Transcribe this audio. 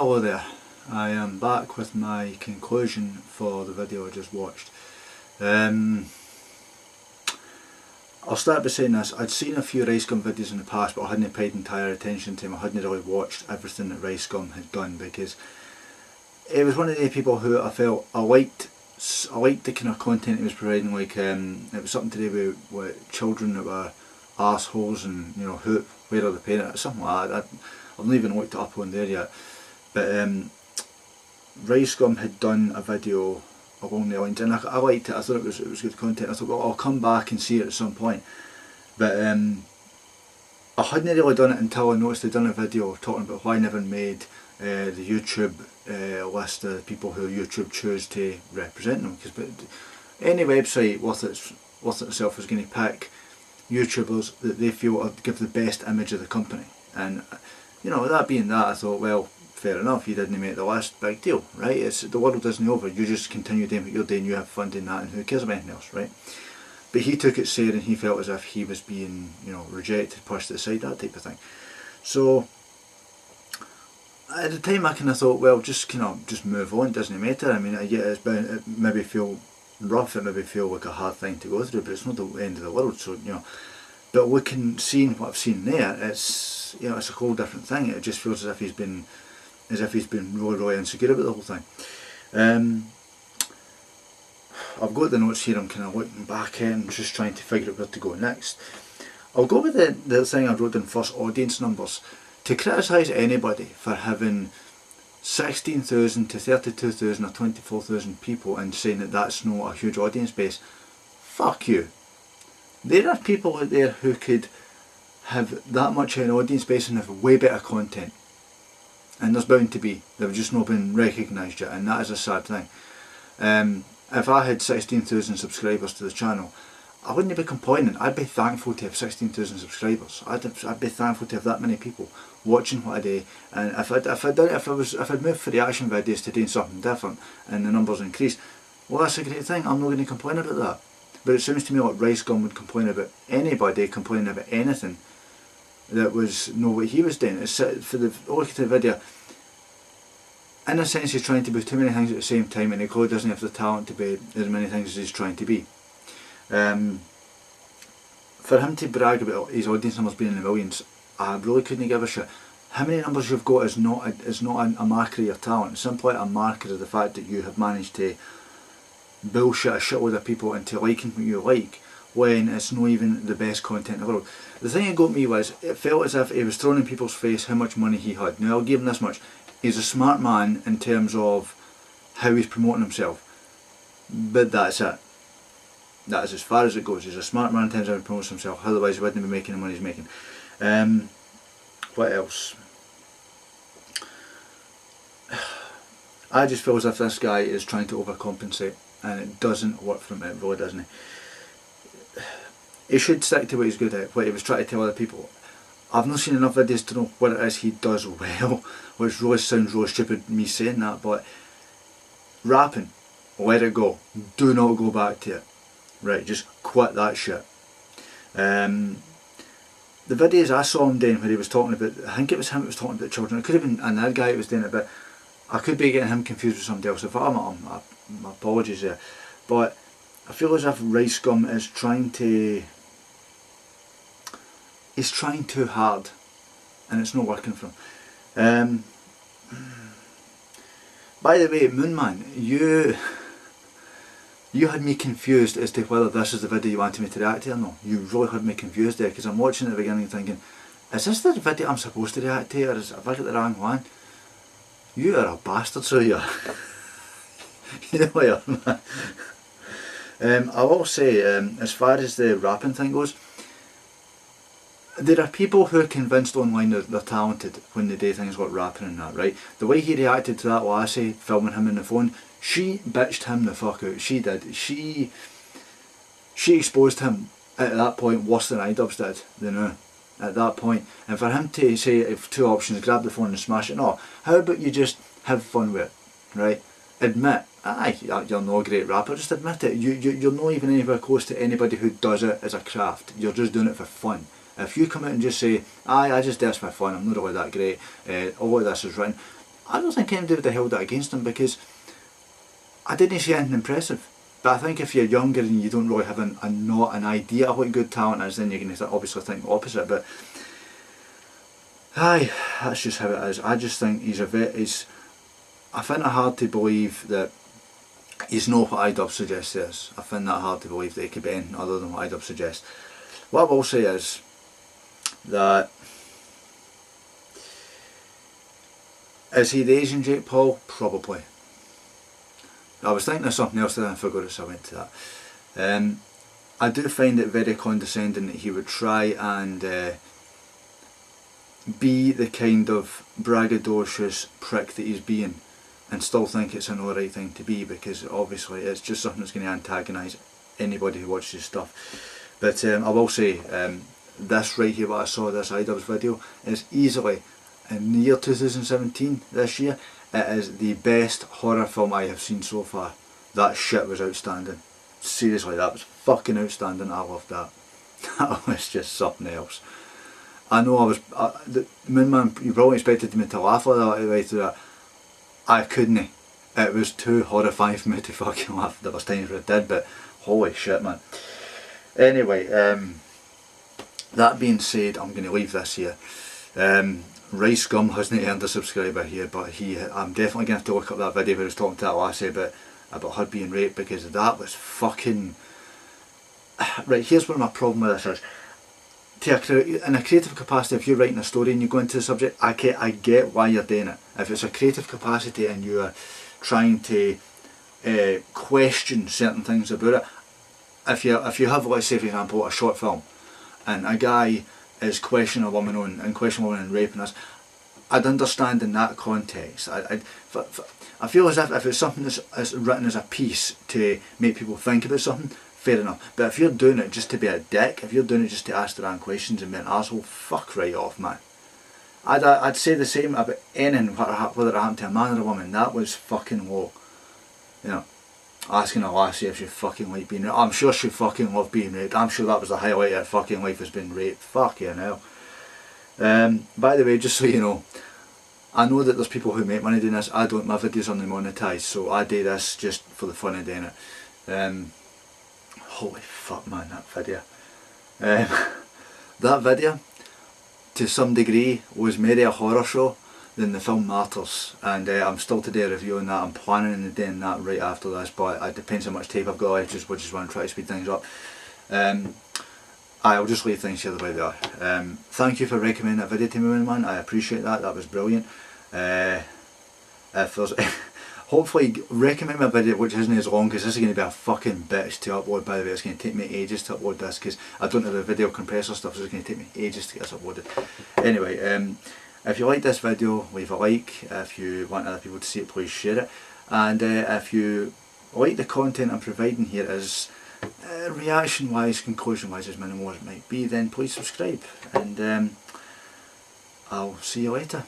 Hello there, I am back with my conclusion for the video I just watched. I'll start by saying this: I'd seen a few Ricegum videos in the past, but I hadn't paid entire attention to them. I hadn't really watched everything that Ricegum had done, because it was one of the people who I felt I liked the kind of content he was providing. Like it was something to do with children that were arseholes, and you know, where are the parents, something like that. I've not even looked it up on there yet. But Ricegum had done a video along the lines, and I liked it. I thought it was good content. I thought, well, I'll come back and see it at some point. But I hadn't really done it until I noticed they'd done a video talking about why I never made the YouTube list of people who YouTube chose to represent them. Because any website worth itself is going to pick YouTubers that they feel give the best image of the company. And you know, that being that, I thought, well, fair enough, you didn't make the list, big deal, right? The world isn't over, you just continue doing what you're doing, you have fun doing that, and who cares about anything else, right? But he took it serious, and he felt as if he was being, you know, rejected, pushed to the side, that type of thing. So at the time I kind of thought, well, just move on, doesn't matter. I mean, yeah, it maybe feel rough, it maybe feel like a hard thing to go through, but it's not the end of the world. So, you know, but seeing what I've seen there, it's, you know, it's a whole different thing. It just feels as if he's been really insecure about the whole thing. I've got the notes here. I'm kind of looking back and just trying to figure out where to go next. I'll go with the thing I wrote in first: audience numbers. To criticise anybody for having 16,000 to 32,000 or 24,000 people and saying that that's not a huge audience base, fuck you. There are people out there who could have that much of an audience base and have way better content. And there's bound to be. They've just not been recognised yet, and that is a sad thing. If I had 16,000 subscribers to the channel, I wouldn't be complaining. I'd be thankful to have 16,000 subscribers. I'd be thankful to have that many people watching what I do. And if I'd moved for reaction videos to doing something different and the numbers increased, well, that's a great thing. I'm not going to complain about that. But it sounds to me like Ricegum would complain about anybody complaining about anything that was not what he was doing. It's for the look at the video. In a sense, he's trying to be too many things at the same time, and he clearly doesn't have the talent to be as many things as he's trying to be. For him to brag about his audience numbers being in the millions, I really couldn't give a shit. How many numbers you've got is not a marker of your talent. It's simply a marker of the fact that you have managed to bullshit a shitload of people into liking what you like, when it's not even the best content in the world. The thing that got me was, it felt as if he was throwing in people's face how much money he had. Now, I'll give him this much: he's a smart man in terms of how he's promoting himself, but that's it. That is as far as it goes. He's a smart man in terms of how he promotes himself, otherwise he wouldn't be making the money he's making. What else? I just feel as if this guy is trying to overcompensate, and it doesn't work for him. It really doesn't. He should stick to what he's good at, what he was trying to tell other people. I've not seen enough videos to know what it is he does well, which really sounds really stupid me saying that, but rapping, let it go. Do not go back to it. Right, just quit that shit. The videos I saw him doing where he was talking about, I think it was him that was talking about children. It could have been another guy that was doing it, but I could be getting him confused with somebody else. If I'm my apologies there. But I feel as if Ricegum is he's trying too hard, and it's not working for him. By the way, Moonman, you had me confused as to whether this is the video you wanted me to react to or not. You really had me confused there, because I'm watching at the beginning thinking, is this the video I'm supposed to react to, or have I got the wrong one? You are a bastard, so you are. You know what you are, man. I will say, as far as the rapping thing goes, there are people who are convinced online that they're talented when they do things like rapping and that, right? The way he reacted to that lassie filming him on the phone, she bitched him the fuck out. She did. She exposed him at that point worse than Idubbbz did, you know, at that point. And for him to say, if two options, grab the phone and smash it, no. How about you just have fun with it, right? Admit, aye, you're not a great rapper, just admit it. You're not even anywhere close to anybody who does it as a craft. You're just doing it for fun. If you come out and just say, aye, I just do this for fun, I'm not really that great, all of this is written, I don't think anybody would have held that against him, because I didn't see anything impressive. But I think if you're younger and you don't really have not an idea of what good talent is, then you're going to obviously think the opposite. But aye, that's just how it is. I just think I find it hard to believe that he's not what Idubbbz suggests he is. I find that hard to believe that he could be anything other than what Idubbbz suggests. What I will say is that, is he the Asian Jake Paul? Probably. I was thinking of something else, then I forgot it, so I went to that. I do find it very condescending that he would try and be the kind of braggadocious prick that he's being, and still think it's an alright thing to be, because obviously it's just something that's going to antagonise anybody who watches his stuff. But I will say, this right here, what I saw, this Idubbbz video, is easily, in the year 2017, this year, it is the best horror film I have seen so far. That shit was outstanding. Seriously, that was fucking outstanding. I loved that. That was just something else. I know the Moonman, you probably expected me to laugh like that right through that. I couldn't. It was too horrifying for me to fucking laugh. There was times where it did, but holy shit, man. Anyway, that being said, I'm going to leave this here. Ricegum hasn't earned a subscriber here, but I'm definitely going to have to look up that video where he was talking to that lassie about her being raped, because that was fucking... Right, here's what my problem with this is. In a creative capacity, if you're writing a story and you go into the subject, I get why you're doing it. If it's a creative capacity and you're trying to question certain things about it, if you have, let's say for example, a short film, and a guy is questioning a woman and raping us, I'd understand in that context. I feel as if it's something that's written as a piece to make people think about something, fair enough. But if you're doing it just to be a dick, if you're doing it just to ask the wrong questions and be an asshole, fuck right off, man. I'd say the same about anything, whether it happened to a man or a woman. That was fucking low. You know, asking a lassie if she fucking liked being raped. I'm sure she fucking loved being raped. I'm sure that was the highlight of her fucking life, was being raped. Fuck you now. By the way, just so you know, I know that there's people who make money doing this. I don't. My videos are monetized, so I do this just for the fun of doing it. Holy fuck, man, that video. That video, to some degree, was more a horror show than the film Martyrs, and I'm still today reviewing that. I'm planning on doing that right after this, but it depends how much tape I've got left, which is why I'm trying to speed things up. I'll just leave things here the way they are. Thank you for recommending that video to me, man. I appreciate that. That was brilliant. If there's hopefully recommend my video which isn't as long, because this is going to be a fucking bitch to upload. By the way, it's going to take me ages to upload this because I don't have the video compressor stuff, so it's going to take me ages to get this uploaded. Anyway, if you like this video, leave a like. If you want other people to see it, please share it. And if you like the content I'm providing here, as reaction wise, conclusion wise, as minimal as it might be, then please subscribe, and I'll see you later.